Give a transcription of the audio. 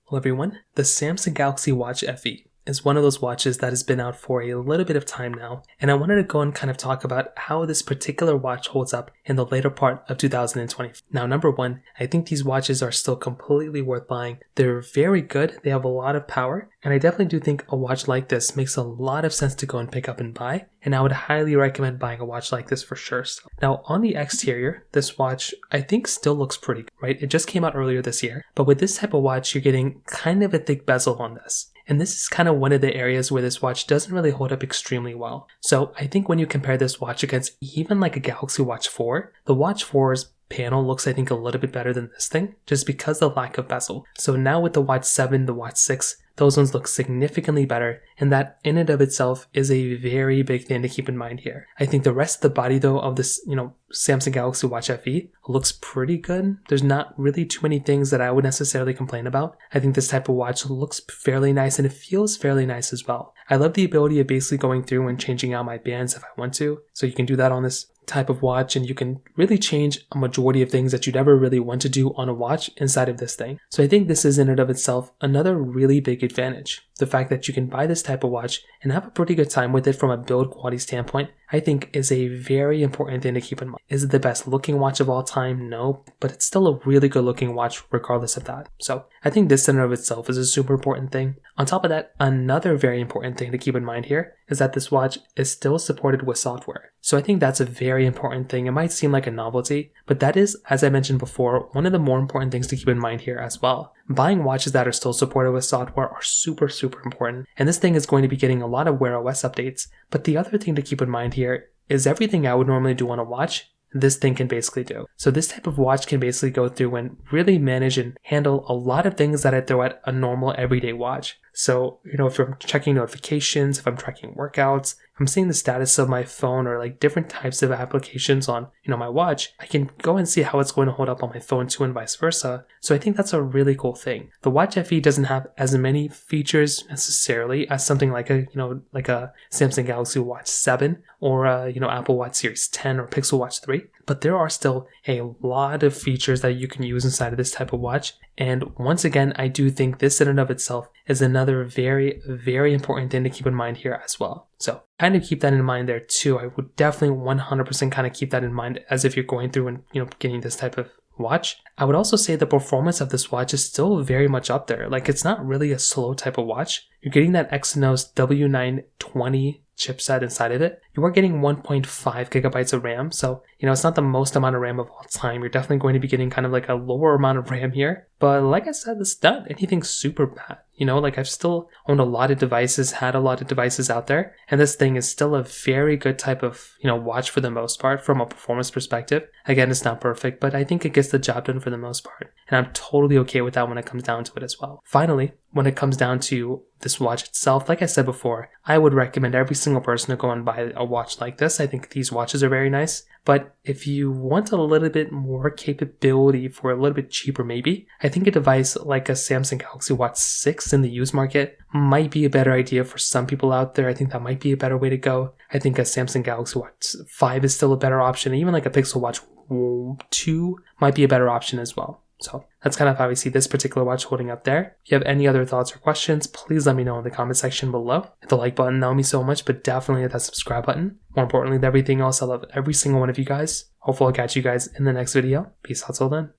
Hello everyone, the Samsung Galaxy Watch FE is one of those watches that has been out for a little bit of time now, and I wanted to go and kind of talk about how this particular watch holds up in the later part of 2020. Now, number one, I think these watches are still completely worth buying. They're very good, they have a lot of power, and I definitely do think a watch like this makes a lot of sense to go and pick up and buy, and I would highly recommend buying a watch like this for sure. Now, on the exterior, this watch I think still looks pretty good, right? It just came out earlier this year, but with this type of watch, you're getting kind of a thick bezel on this. And this is kind of one of the areas where this watch doesn't really hold up extremely well. So I think when you compare this watch against even like a Galaxy Watch 4, the Watch 4's panel looks I think a little bit better than this thing, just because of the lack of bezel. So now with the Watch 7, the Watch 6, those ones look significantly better, and that in and of itself is a very big thing to keep in mind here. I think the rest of the body though of this, Samsung Galaxy Watch FE looks pretty good. There's not really too many things that I would necessarily complain about. I think this type of watch looks fairly nice and it feels fairly nice as well. I love the ability of basically going through and changing out my bands if I want to. So you can do that on this type of watch, and you can really change a majority of things that you'd ever really want to do on a watch inside of this thing. So I think this is in and of itself another really big advantage. The fact that you can buy this type of watch and have a pretty good time with it from a build quality standpoint, I think is a very important thing to keep in mind. Is it the best looking watch of all time? No, but it's still a really good looking watch regardless of that. So I think this in and of itself is a super important thing. On top of that, another very important thing to keep in mind here is that this watch is still supported with software. So I think that's a very important thing. It might seem like a novelty, but that is, as I mentioned before, one of the more important things to keep in mind here as well. Buying watches that are still supported with software are super important, and this thing is going to be getting a lot of Wear OS updates. But the other thing to keep in mind here is everything I would normally do on a watch, this thing can basically do. So this type of watch can basically go through and really manage and handle a lot of things that I throw at a normal everyday watch. So, if I'm checking notifications, if I'm tracking workouts, if I'm seeing the status of my phone or like different types of applications on, my watch, I can go and see how it's going to hold up on my phone too and vice versa. So I think that's a really cool thing. The Watch FE doesn't have as many features necessarily as something like a Samsung Galaxy Watch 7 or Apple Watch Series 10 or Pixel Watch 3. But there are still a lot of features that you can use inside of this type of watch. And once again, I do think this in and of itself is another very, very important thing to keep in mind here as well. So kind of keep that in mind there too. I would definitely 100% kind of keep that in mind as if you're going through and, getting this type of watch. I would also say the performance of this watch is still very much up there. Like, it's not really a slow type of watch. You're getting that Exynos W920 chipset inside of it. You are getting 1.5 gigabytes of RAM, so it's not the most amount of RAM of all time. You're definitely going to be getting kind of like a lower amount of RAM here, but like I said, it's not anything super bad. I've still owned a lot of devices, had a lot of devices out there, and this thing is still a very good type of watch for the most part from a performance perspective. Again, it's not perfect, but I think it gets the job done for the most part, and I'm totally okay with that when it comes down to it as well. Finally, when it comes down to this watch itself, like I said before, I would recommend every single person to go and buy a watch like this. I think these watches are very nice, but if you want a little bit more capability for a little bit cheaper maybe, I think a device like a Samsung Galaxy Watch 6 in the used market might be a better idea for some people out there. I think that might be a better way to go. I think a Samsung Galaxy Watch 5 is still a better option. Even like a Pixel Watch 2 might be a better option as well. So that's kind of how I see this particular watch holding up there. If you have any other thoughts or questions, please let me know in the comment section below. Hit the like button, that would mean so much, but definitely hit that subscribe button. More importantly than everything else, I love every single one of you guys. Hopefully I'll catch you guys in the next video. Peace out till then.